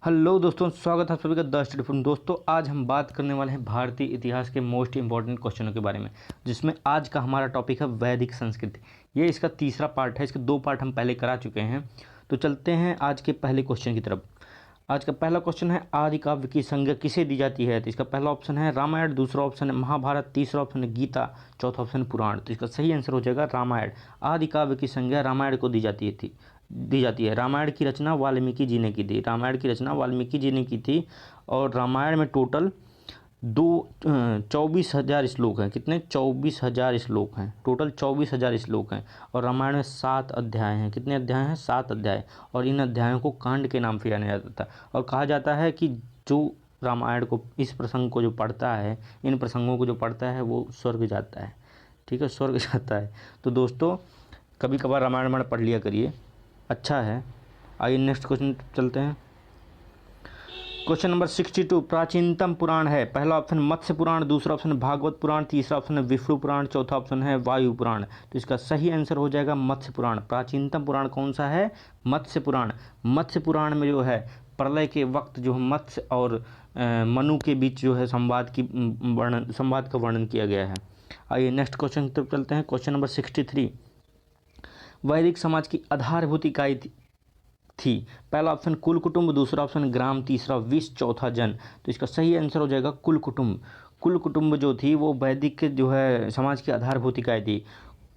Hello दोस्तों, स्वागत है आप सभी का द स्टडी फ्रॉम। दोस्तों, आज हम बात करने वाले हैं भारतीय इतिहास के मोस्ट इंपॉर्टेंट क्वेश्चनों के बारे में, जिसमें आज का हमारा टॉपिक है वैदिक संस्कृति। ये इसका तीसरा पार्ट है। इसके दो पार्ट हम पहले करा चुके हैं। तो चलते हैं आज के पहले क्वेश्चन की तरफ। आज का पहला क्वेश्चन है, आदि काव्य की संज्ञा किसे दी जाती है? तो इसका पहला ऑप्शन है रामायण, दूसरा ऑप्शन है महाभारत, तीसरा ऑप्शन है गीता, चौथा ऑप्शन है पुराण। तो इसका सही आंसर हो जाएगा रामायण। आदि काव्य की संज्ञा रामायण को दी जाती है। रामायण की रचना वाल्मीकि जी ने की थी। रामायण की रचना वाल्मीकि जी ने की थी। और रामायण में टोटल 24,000 श्लोक हैं। कितने? 24,000 श्लोक हैं। टोटल 24,000 श्लोक हैं। और रामायण में 7 अध्याय हैं। कितने अध्याय हैं? 7 अध्याय। और इन अध्यायों को कांड के नाम से जाना जाता था। और कहा जाता है कि जो रामायण को, इस प्रसंग को जो पढ़ता है, इन प्रसंगों को जो पढ़ता है, वो स्वर्ग जाता है। ठीक है, स्वर्ग जाता है। तो दोस्तों, कभी कभार रामायण पढ़ लिया करिए, अच्छा है। आइए नेक्स्ट क्वेश्चन चलते हैं। क्वेश्चन नंबर 62, प्राचीनतम पुराण है। पहला ऑप्शन मत्स्य पुराण, दूसरा ऑप्शन भागवत पुराण, तीसरा ऑप्शन है विष्णु पुराण, चौथा ऑप्शन है वायु पुराण। तो इसका सही आंसर हो जाएगा मत्स्य पुराण। प्राचीनतम पुराण कौन सा है? मत्स्य पुराण। मत्स्य पुराण में जो है प्रलय के वक्त जो मत्स्य और मनु के बीच जो है संवाद का वर्णन किया गया है। आइए नेक्स्ट क्वेश्चन की तरफ चलते हैं। क्वेश्चन नंबर 63, वैदिक समाज की आधारभूत इकाई थी। पहला ऑप्शन कुल कुटुंब, दूसरा ऑप्शन ग्राम, तीसरा विश्व, चौथा जन। तो इसका सही आंसर हो जाएगा कुल कुटुंब। कुल कुटुंब जो थी वो वैदिक जो है समाज की आधारभूत इकाई थी।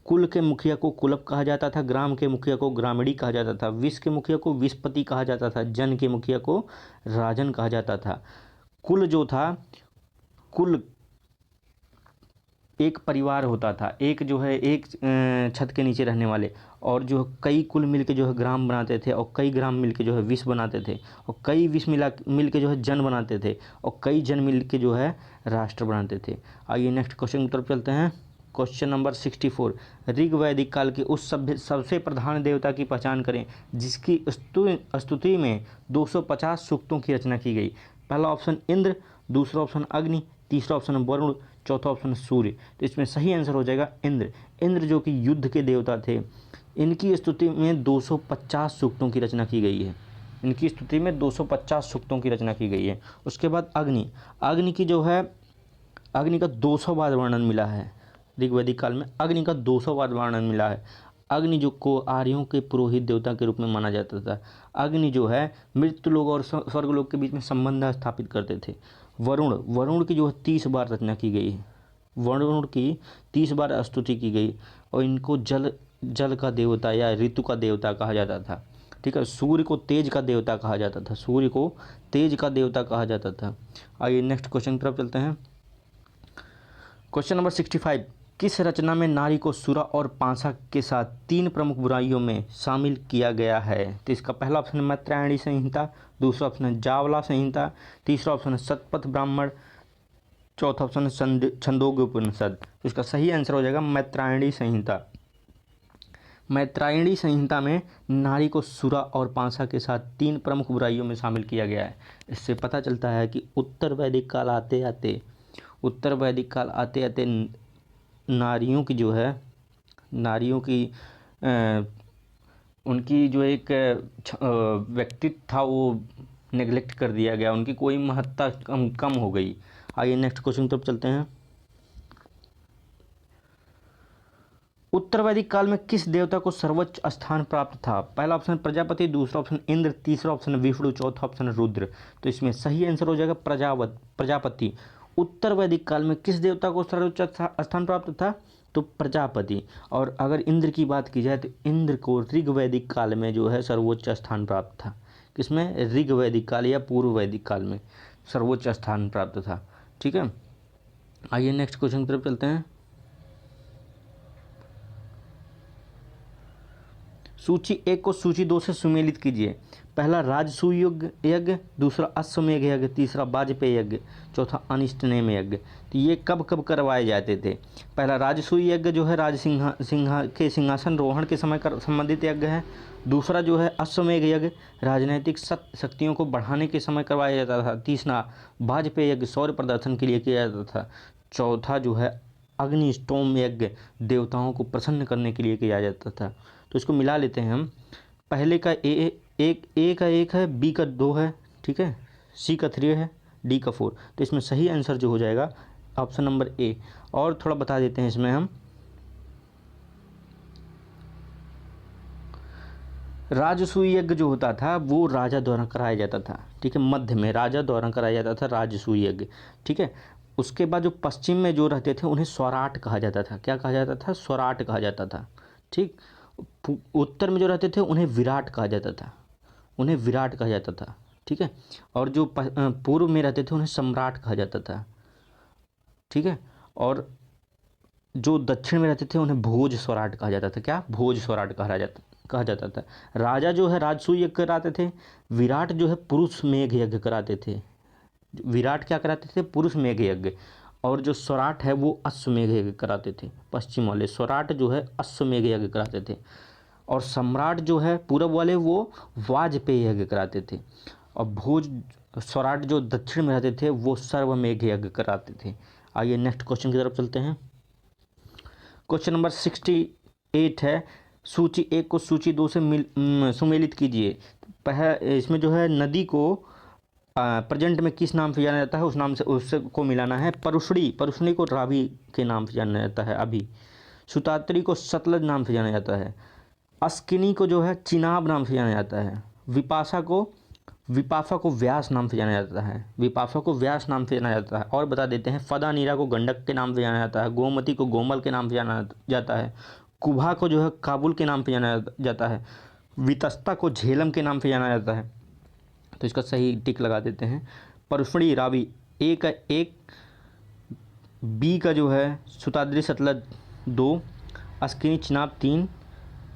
कुल के मुखिया को कुलप कहा जाता था, ग्राम के मुखिया को ग्रामीणी कहा जाता था, विश्व के मुखिया को विश्वपति कहा जाता था, जन के मुखिया को राजन कहा जाता था। कुल जो था, कुल एक परिवार होता था, एक जो है एक छत के नीचे रहने वाले। और जो कई कुल मिलके जो है ग्राम बनाते थे, और कई ग्राम मिलके जो है विश्व बनाते थे, और कई विश्व मिलके जो है जन बनाते थे, और कई जन मिलके जो है राष्ट्र बनाते थे। आइए नेक्स्ट क्वेश्चन की तरफ चलते हैं। क्वेश्चन नंबर 64, ऋग वैदिक काल के उस सबसे प्रधान देवता की पहचान करें जिसकी स्तुति में 250 सूक्तों की रचना की गई। पहला ऑप्शन इंद्र, दूसरा ऑप्शन अग्नि, तीसरा ऑप्शन वरुण, चौथा ऑप्शन सूर्य। तो इसमें सही आंसर हो जाएगा इंद्र। इंद्र जो कि युद्ध के देवता थे, इनकी स्तुति में 250 सूक्तों की रचना की गई है। इनकी स्तुति में 250 सूक्तों की रचना की गई है। उसके बाद अग्नि। अग्नि की जो है, अग्नि का 200 बार वर्णन मिला है। ऋग्वैदिक काल में अग्नि का 200 बार वर्णन मिला है। अग्नि जो को आर्यों के पुरोहित देवता के रूप में माना जाता था। अग्नि जो है मृत्यु लोक और स्वर्ग लोक के बीच में संबंध स्थापित करते थे। वरुण, वरुण की जो है 30 बार रचना की गई है। वरुण की 30 बार स्तुति की गई। और इनको जल का देवता या ऋतु का देवता कहा जाता था। ठीक है। सूर्य को तेज का देवता कहा जाता था। सूर्य को तेज का देवता कहा जाता था। आइए नेक्स्ट क्वेश्चन की तरफ चलते हैं। क्वेश्चन नंबर 65, किस रचना में नारी को सुरा और पांसा के साथ 3 प्रमुख बुराइयों में शामिल किया गया है? तो इसका पहला ऑप्शन है मैत्रेयणी संहिता, दूसरा ऑप्शन है जावला संहिता, तीसरा ऑप्शन है शतपथ ब्राह्मण, चौथा ऑप्शन है छंदोग्य उपनिषद। तो इसका सही आंसर हो जाएगा मैत्रेयणी संहिता। मैत्रेयणी संहिता में नारी को सुरा और पांसा के साथ 3 प्रमुख बुराइयों में शामिल किया गया है। इससे पता चलता है कि उत्तर वैदिक काल आते आते नारियों की जो है, नारियों की उनकी जो एक व्यक्तित्व था वो नेग्लेक्ट कर दिया गया। उनकी कोई महत्ता कम हो गई। आइए नेक्स्ट क्वेश्चन की तरफ चलते हैं। उत्तर वैदिक काल में किस देवता को सर्वोच्च स्थान प्राप्त था? पहला ऑप्शन प्रजापति, दूसरा ऑप्शन इंद्र, तीसरा ऑप्शन विष्णु, चौथा ऑप्शन रुद्र। तो इसमें सही आंसर हो जाएगा प्रजापति। उत्तर वैदिक काल में किस देवता को सर्वोच्च स्थान प्राप्त था? तो प्रजापति। और अगर इंद्र की बात की जाए तो इंद्र को ऋग वैदिक काल में जो है सर्वोच्च स्थान प्राप्त था। किसमें? ऋग वैदिक काल या पूर्व वैदिक काल में सर्वोच्च स्थान प्राप्त था। ठीक है। आइए नेक्स्ट क्वेश्चन की तरफ चलते हैं। सूची 1 को सूची 2 से सुमेलित कीजिए। पहला राजसूय यज्ञ, दूसरा अश्वमेध यज्ञ, तीसरा वाजपेय यज्ञ, चौथा अनिष्टनेम यज्ञ। तो ये कब कब करवाए जाते थे? पहला राजसूय यज्ञ जो है के सिंहासन रोहण के समय का संबंधित यज्ञ है। दूसरा जो है अश्वमेध यज्ञ राजनैतिक शक्तियों को बढ़ाने के समय करवाया जाता था। तीसरा वाजपेय यज्ञ शौर्य प्रदर्शन के लिए किया जाता था। चौथा जो है अग्निष्टोम यज्ञ देवताओं को प्रसन्न करने के लिए किया जाता था। तो इसको मिला लेते हैं हम। पहले का ए का 1 है, बी का 2 है, ठीक है, सी का 3 है, डी का 4। तो इसमें सही आंसर जो हो जाएगा ऑप्शन नंबर ए। और थोड़ा बता देते हैं इसमें हम, राजसूय यज्ञ जो होता था वो राजा द्वारा कराया जाता था, ठीक है, मध्य में राजा द्वारा कराया जाता था राजसूय यज्ञ, ठीक है। उसके बाद जो पश्चिम में जो रहते थे उन्हें स्वराट कहा जाता था। क्या कहा जाता था? स्वराट कहा जाता था, ठीक। उत्तर में जो रहते थे उन्हें विराट कहा जाता था, उन्हें विराट कहा जाता था, ठीक है। और जो पूर्व में रहते थे उन्हें सम्राट कहा जाता था, ठीक है। और जो दक्षिण में रहते थे उन्हें भोज स्वराट कहा जाता था। क्या? भोज स्वराट कहा जाता था। राजा जो है राजसूय यज्ञ कराते थे, विराट जो है पुरुष मेघ यज्ञ कराते थे। विराट क्या कराते थे? पुरुष मेघ यज्ञ। और जो स्वराट है वो अश्वमेघ यज्ञ कराते थे। पश्चिम वाले स्वराट जो है अश्वमेघ यज्ञ कराते थे। और सम्राट जो है पूरब वाले वो वाजपेय यज्ञ कराते थे। और भोज स्वराट जो दक्षिण में रहते थे वो सर्वमेघ यज्ञ कराते थे। आइए नेक्स्ट क्वेश्चन की तरफ चलते हैं। क्वेश्चन नंबर 68 है, सूची 1 को सूची 2 से सुमेलित कीजिए। इसमें जो है नदी को प्रेजेंट में किस नाम से जाना जाता है, उस नाम से उससे को मिलाना है। परुष्णी को रावी के नाम से जाना जाता है अभी। सुतात्री को सतलज नाम से जाना जाता है। अस्किनी को जो है चिनाब नाम से जाना जाता है। विपाशा को व्यास नाम से जाना जाता है। विपाशा को व्यास नाम से जाना जाता है। और बता देते हैं, फदा नीरा को गंडक के नाम से जाना जाता है। गोमती को गोमल के नाम से जाना जाता है। कुभा को जो है काबुल के नाम से जाना जाता है। वितस्ता को झेलम के नाम से जाना जाता है। तो इसका सही टिक लगा देते हैं। परुष्णी रावी ए का 1, बी का जो है सुताद्री सतलज 2, अस्किनी चिनाब 3,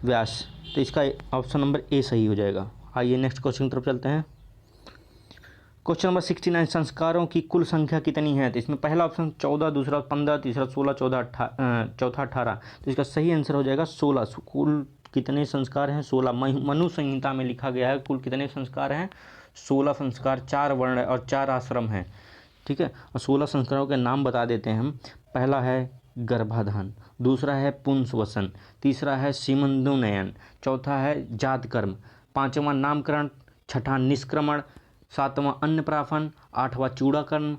व्यास। तो इसका ऑप्शन नंबर ए सही हो जाएगा। आइए नेक्स्ट क्वेश्चन की तरफ चलते हैं। क्वेश्चन नंबर 69, संस्कारों की कुल संख्या कितनी है? तो इसमें पहला ऑप्शन 14, दूसरा 15, तीसरा 16, चौथा 18। तो इसका सही आंसर हो जाएगा 16। कुल कितने संस्कार हैं? 16। मनु संहिता में लिखा गया है कुल कितने संस्कार हैं? 16 संस्कार। 4 वर्ण और 4 आश्रम हैं, ठीक है। और 16 संस्कारों के नाम बता देते हैं हम। पहला है गर्भाधान, दूसरा है पुंसवसन, तीसरा है सीमंदोनयन, चौथा है जातकर्म, पांचवा नामकरण, छठा निष्क्रमण, सातवां अन्नप्राशन, आठवां चूड़ाकर्म,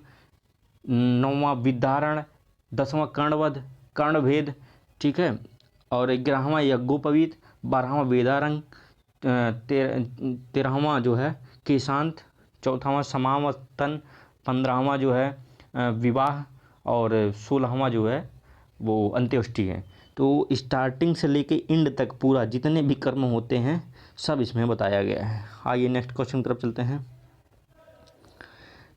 नौवां विदारण, 10वां कर्णवध कर्णभेद, ठीक है। और 11वां यज्ञोपवीत, 12वां वेदारंग, 13वां जो है केशांत, 14वां समावर्तन, 15वां जो है विवाह, और 16वां जो है वो अंत्येष्टि है। तो स्टार्टिंग से लेके एंड तक पूरा जितने भी कर्म होते हैं सब इसमें बताया गया है। आइए नेक्स्ट क्वेश्चन की तरफ चलते हैं।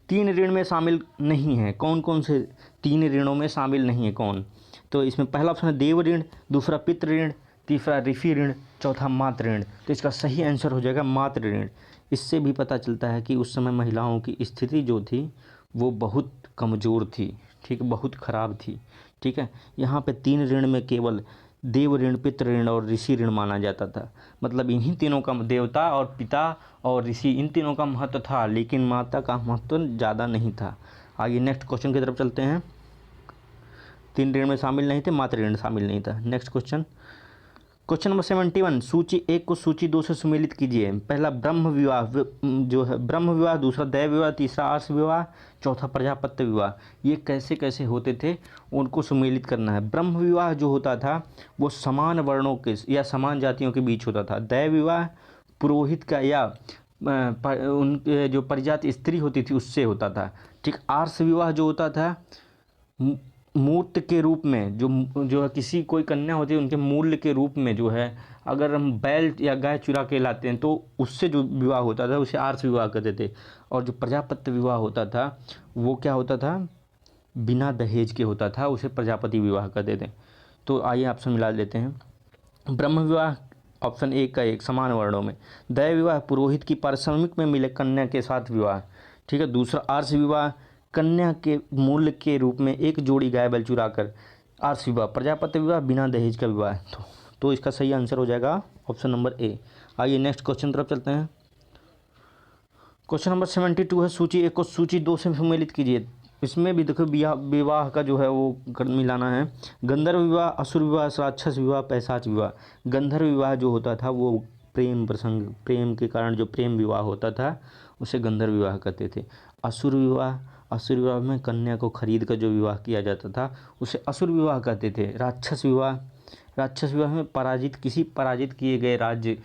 3 ऋण में शामिल नहीं है, कौन कौन से 3 ऋणों में शामिल नहीं है कौन? तो इसमें पहला ऑप्शन है देव ऋण, दूसरा पितृ ऋण, तीसरा ऋषि ऋण, चौथा मातृ ऋण। तो इसका सही आंसर हो जाएगा मातृ ऋण। इससे भी पता चलता है कि उस समय महिलाओं की स्थिति जो थी वो बहुत कमज़ोर थी, ठीक, बहुत ख़राब थी, ठीक है। यहाँ पे 3 ऋण में केवल देव ऋण, पितृ ऋण और ऋषि ऋण माना जाता था। मतलब इन्हीं तीनों का, देवता और पिता और ऋषि, इन तीनों का महत्व था, लेकिन माता का महत्व ज़्यादा नहीं था। आइए नेक्स्ट क्वेश्चन की तरफ चलते हैं। 3 ऋण में शामिल नहीं थे, मातृ ऋण शामिल नहीं था। नेक्स्ट क्वेश्चन, क्वेश्चन नंबर 71, सूची 1 को सूची 2 से सुमेलित कीजिए। पहला ब्रह्म विवाह जो है ब्रह्म विवाह, दूसरा दैव विवाह, तीसरा आर्ष विवाह, चौथा प्रजापत्य विवाह। ये कैसे कैसे होते थे उनको सुमेलित करना है। ब्रह्म विवाह जो होता था वो समान वर्णों के या समान जातियों के बीच होता था। दैव विवाह पुरोहित का या उनके जो परिजात स्त्री होती थी उससे होता था, ठीक। आर्ष विवाह जो होता था मूर्त के रूप में, जो है किसी कोई कन्या होती है उनके मूल्य के रूप में, जो है अगर हम बैल या गाय चुरा के लाते हैं तो उससे जो विवाह होता था उसे आर्ष विवाह कहते थे। और जो प्रजापत्य विवाह होता था वो क्या होता था? बिना दहेज के होता था, उसे प्रजापति विवाह कहते थे। तो आइए ऑप्शन मिला लेते हैं। ब्रह्म विवाह ऑप्शन 1 का 1 समान वर्णों में। दैव विवाह पुरोहित की पारिश्रमिक में मिले कन्या के साथ विवाह, ठीक है। दूसरा आर्ष विवाह कन्या के मूल्य के रूप में एक जोड़ी गाय बैल चुराकर, आर्ष विवाह। प्रजापत्य विवाह बिना दहेज का विवाह। तो इसका सही आंसर हो जाएगा ऑप्शन नंबर ए। आइए नेक्स्ट क्वेश्चन तरफ चलते हैं। क्वेश्चन नंबर 72 है, सूची 1 को सूची 2 से सम्मिलित कीजिए। इसमें भी देखो विवाह का जो है वो मिलाना है। गंधर्व विवाह, असुर विवाह, राक्षस विवाह, पैशाच विवाह। गंधर्व विवाह जो होता था वो प्रेम प्रसंग, प्रेम के कारण जो प्रेम विवाह होता था उसे गंधर्व विवाह कहते थे। असुर विवाह, असुर विवाह में कन्या को खरीद कर जो विवाह किया जाता था उसे असुर विवाह कहते थे। राक्षस विवाह, राक्षस विवाह में किसी पराजित किए गए राज्य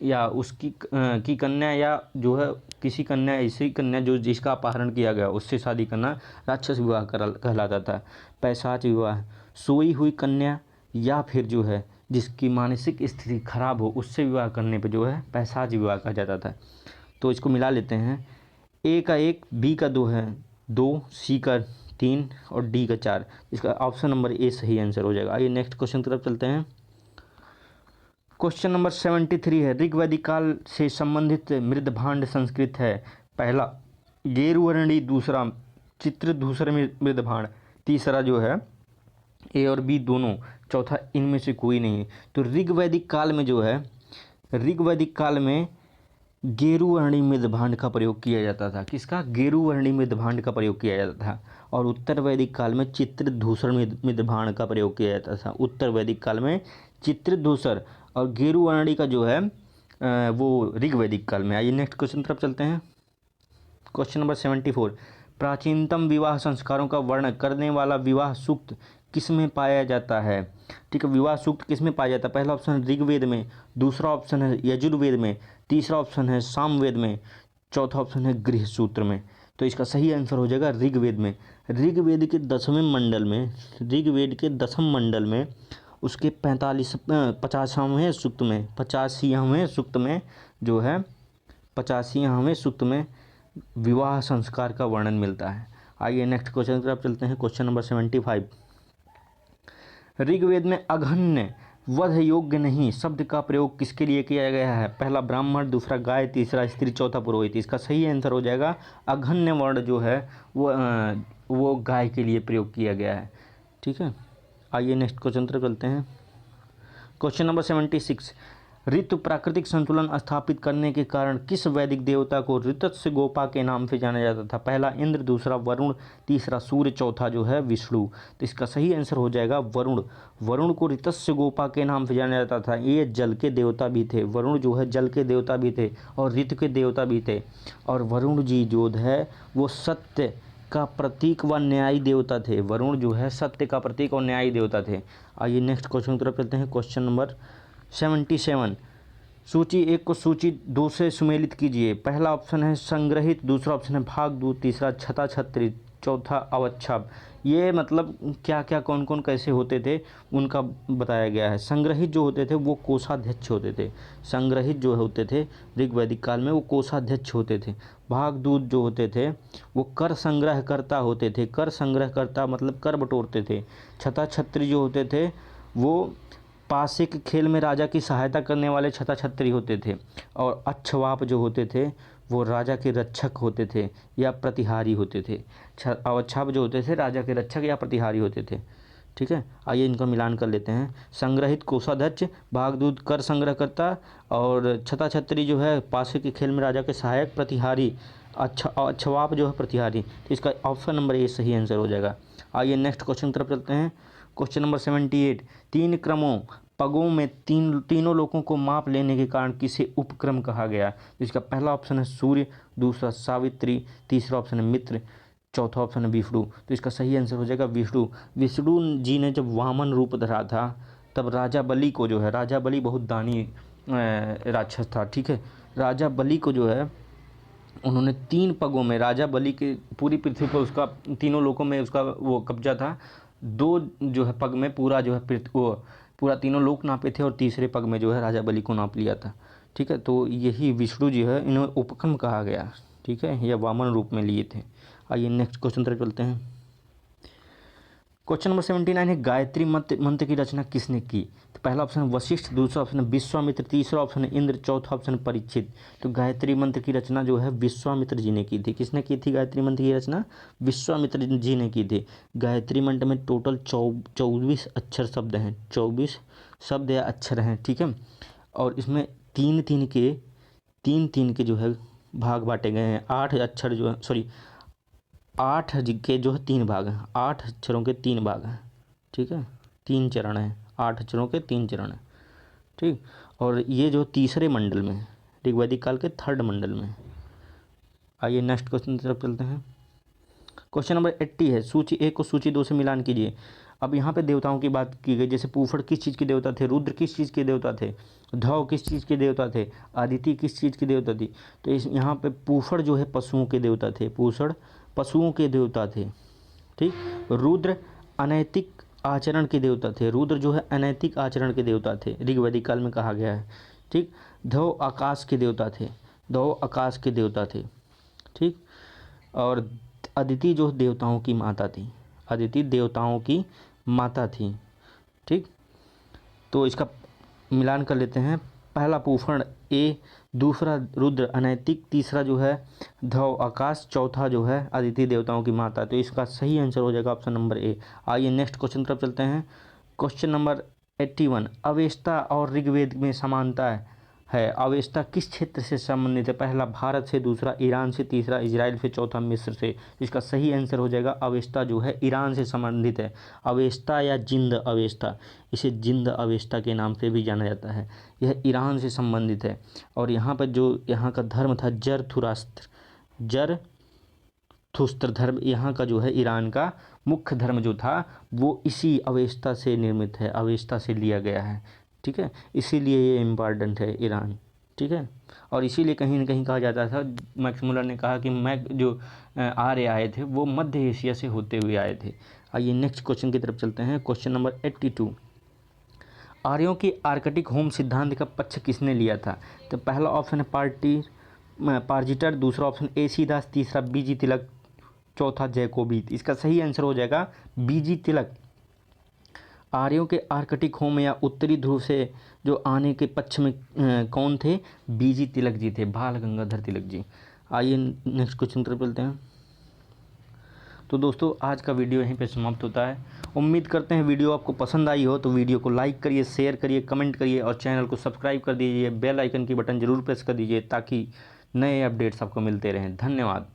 या उसकी की कन्या या जो है किसी कन्या, ऐसी कन्या जो जिसका अपहरण किया गया उससे शादी करना राक्षस विवाह कहलाता था। पैशाच विवाह, सोई हुई कन्या या फिर जो है जिसकी मानसिक स्थिति खराब हो उससे विवाह करने पे जो है पैशाच विवाह कहा जाता था। तो इसको मिला लेते हैं, ए का 1, बी का 2 है 2, सी का 3 और डी का 4। इसका ऑप्शन नंबर ए सही आंसर हो जाएगा। आइए नेक्स्ट क्वेश्चन की तरफ चलते हैं। क्वेश्चन नंबर 73 है, ऋग्वैदिक काल से संबंधित मृदभांड संस्कृत है। पहला गेरुवर्णी, दूसरा चित्रधूसर मृदभांड, तीसरा जो है ए और बी दोनों, चौथा इनमें से कोई नहीं। तो ऋग्वैदिक काल में जो है, ऋग्वैदिक काल में गेरुवर्णी मृदभांड का प्रयोग किया जाता था। किसका? गेरुवर्णी मृदभांड का प्रयोग किया जाता था। और उत्तर वैदिक काल में चित्रधूसर मृदभांड का प्रयोग किया जाता था। उत्तर वैदिक काल में चित्रधूसर और गेरुवर्णी का जो है वो ऋग्वैदिक काल में। आइए नेक्स्ट क्वेश्चन तरफ चलते हैं। क्वेश्चन नंबर 74, प्राचीनतम विवाह संस्कारों का वर्णन करने वाला विवाह सूक्त किस में पाया जाता है? ठीक है, विवाह सूक्त किस में पाया जाता है? पहला ऑप्शन ऋग्वेद में, दूसरा ऑप्शन है यजुर्वेद में, तीसरा ऑप्शन है सामवेद में, चौथा ऑप्शन है गृह सूत्र में। तो इसका सही आंसर हो जाएगा ऋग्वेद में। ऋग्वेद के 10वें मंडल में, ऋग्वेद के 10वें मंडल में उसके 50वें सूक्त में, 85वें सूक्त में जो है 85वें सूक्त में विवाह संस्कार का वर्णन मिलता है। आइए नेक्स्ट क्वेश्चन की तरफ चलते हैं। क्वेश्चन नंबर 75, ऋग्वेद में अघन्य वध योग्य नहीं शब्द का प्रयोग किसके लिए किया गया है? पहला ब्राह्मण, दूसरा गाय, तीसरा स्त्री, चौथा पुरोहित। इसका सही आंसर हो जाएगा अघन्य वर्ण जो है वो गाय के लिए प्रयोग किया गया है। ठीक है, आइए नेक्स्ट क्वेश्चन तरफ चलते हैं। क्वेश्चन नंबर 76, ऋतु प्राकृतिक संतुलन स्थापित करने के कारण किस वैदिक देवता को ऋतस्य गोपा के नाम से जाना जाता था? पहला इंद्र, दूसरा वरुण, तीसरा सूर्य, चौथा जो है विष्णु। तो इसका सही आंसर हो जाएगा वरुण। वरुण को ऋतस्य गोपा के नाम से जाना जाता था। ये जल के देवता भी थे। वरुण जो है जल के देवता भी थे और ऋतु के देवता भी थे। और वरुण जी जो है वो सत्य का प्रतीक व न्यायी देवता थे। वरुण जो है सत्य का प्रतीक और न्यायी देवता थे। आइए नेक्स्ट क्वेश्चन की तरफ चलते हैं। क्वेश्चन नंबर 77, सूची 1 को सूची 2 से सुमेलित कीजिए। पहला ऑप्शन है संग्रहित, दूसरा ऑप्शन है भागदूत, तीसरा छता छत्री, चौथा अवच्छाप। ये मतलब क्या क्या कौन कौन कैसे होते थे उनका बताया गया है। संग्रहित जो होते थे वो कोषाध्यक्ष होते थे। संग्रहित जो होते थे ऋग्वैदिक काल में वो कोषाध्यक्ष होते थे। भागदूत जो होते थे वो कर संग्रहकर्ता होते थे। कर संग्रहकर्ता मतलब कर बटोरते थे। छता छत्री जो होते थे वो पासे के खेल में राजा की सहायता करने वाले छता छत्री होते थे। और अक्षवाप जो होते थे वो राजा के रक्षक होते थे या प्रतिहारी होते थे। अवच्छाप जो होते थे राजा के रक्षक या प्रतिहारी होते थे। ठीक है, आइए इनका मिलान कर लेते हैं। संग्रहित कोषाध्यक्ष, भागदूत कर संग्रहकर्ता और छता छत्री जो है पासे के खेल में राजा के सहायक, प्रतिहारी अक्षवाप जो है प्रतिहारी। तो इसका ऑप्शन नंबर ए सही आंसर हो जाएगा। आइए नेक्स्ट क्वेश्चन की तरफ चलते हैं। क्वेश्चन नंबर 78, 3 क्रमों पगों में तीनों लोगों को माप लेने के कारण किसे उपक्रम कहा गया? इसका पहला ऑप्शन है सूर्य, दूसरा सावित्री, तीसरा ऑप्शन है मित्र, चौथा ऑप्शन है विष्णु। तो इसका सही आंसर हो जाएगा विष्णु। विष्णु जी ने जब वामन रूप धरा था तब राजा बलि को जो है, राजा बलि बहुत दानी राक्षस था। ठीक है, राजा बलि को जो है उन्होंने 3 पगों में, राजा बलि के पूरी पृथ्वी पर उसका तीनों लोगों में उसका वो कब्जा था। 2 जो है पग में पूरा जो है पूरा तीनों लोक नापे थे और तीसरे पग में जो है राजा बलि को नाप लिया था। ठीक है, तो यही विष्णु जी है, इन्हें उपक्रम कहा गया। ठीक है, या वामन रूप में लिए थे। आइए नेक्स्ट क्वेश्चन तरफ चलते हैं। क्वेश्चन नंबर 79 है, गायत्री मंत्र की रचना किसने की? तो पहला ऑप्शन वशिष्ठ, दूसरा ऑप्शन विश्वामित्र, तीसरा ऑप्शन इंद्र, चौथा ऑप्शन परीक्षित। तो गायत्री मंत्र की रचना जो है विश्वामित्र जी ने की थी। किसने की थी गायत्री मंत्र की रचना? विश्वामित्र जी ने की थी। गायत्री मंत्र में टोटल 24 अक्षर शब्द हैं, 24 शब्द या अक्षर हैं। ठीक है, और इसमें तीन तीन के जो है भाग बांटे गए हैं। 8 अक्षर जो है 8 के जो है 3 भाग हैं। 8 अक्षरों के 3 भाग हैं। ठीक है, 3 चरण हैं। 8 अक्षरों के 3 चरण हैं। ठीक, और ये जो तीसरे मंडल में ऋग्वैदिक काल के 3rd मंडल में। आइए नेक्स्ट क्वेश्चन की तरफ चलते हैं। क्वेश्चन नंबर 80 है, सूची 1 को सूची 2 से मिलान कीजिए। अब यहाँ पे देवताओं की बात की गई, जैसे पूफड़ किस चीज़ के देवता थे, रुद्र किस चीज़ के देवता थे, धव किस चीज़ के देवता थे, अदिति किस चीज़ की देवता थी। तो इस यहाँ पे पूफड़ जो है पशुओं के देवता थे, पूषण पशुओं के देवता थे, ठीक। रुद्र अनैतिक आचरण के देवता थे, रुद्र जो है अनैतिक आचरण के देवता थे, ऋग्वैदिक काल में कहा गया है, ठीक। धव आकाश के देवता थे, धव आकाश के देवता थे, ठीक। और अदिति जो देवताओं की माता थी, अदिति देवताओं की माता थी, ठीक। तो इसका मिलान कर लेते हैं। पहला पूफण ए, दूसरा रुद्र अनैतिक, तीसरा जो है धव आकाश, चौथा जो है अदिति देवताओं की माता। तो इसका सही आंसर हो जाएगा ऑप्शन नंबर ए। आइए नेक्स्ट क्वेश्चन तरफ चलते हैं। क्वेश्चन नंबर 81, अवेस्ता और ऋग्वेद में समानता है। अवेस्ता किस क्षेत्र से संबंधित है? पहला भारत से, दूसरा ईरान से, तीसरा इजराइल से, चौथा मिस्र से। इसका सही आंसर हो जाएगा अवेस्ता जो है ईरान से संबंधित है। अवेस्ता या जिंद अवेस्ता, इसे जिंद अवेस्ता के नाम से भी जाना जाता है। यह ईरान से संबंधित है और यहाँ पर जो यहाँ का धर्म था जरथुस्त्र धर्म, यहाँ का जो है ईरान का मुख्य धर्म जो था वो इसी अवेस्ता से निर्मित है, अवेस्ता से लिया गया है, ठीक है। इसीलिए ये इम्पॉर्टेंट है ईरान, ठीक है। और इसीलिए कहीं ना कहीं कहा जाता था, मैक्स मुलर ने कहा कि जो आर्य आए थे वो मध्य एशिया से होते हुए आए थे। आइए नेक्स्ट क्वेश्चन की तरफ चलते हैं। क्वेश्चन नंबर 82, आर्यों की आर्कटिक होम सिद्धांत का पक्ष किसने लिया था? तो पहला ऑप्शन है पार्जिटर, दूसरा ऑप्शन AC दास, तीसरा BG तिलक, चौथा जैकोबी। इसका सही आंसर हो जाएगा BG तिलक। आर्यों के आर्कटिक होम या उत्तरी ध्रुव से जो आने के पक्ष में कौन थे? BG तिलक जी थे, बाल गंगाधर तिलक जी। आइए नेक्स्ट क्वेश्चन तरफ चलते हैं। तो दोस्तों आज का वीडियो यहीं पे समाप्त होता है। उम्मीद करते हैं वीडियो आपको पसंद आई हो, तो वीडियो को लाइक करिए, शेयर करिए, कमेंट करिए और चैनल को सब्सक्राइब कर दीजिए। बेल आइकन की बटन ज़रूर प्रेस कर दीजिए ताकि नए अपडेट्स आपको मिलते रहें। धन्यवाद।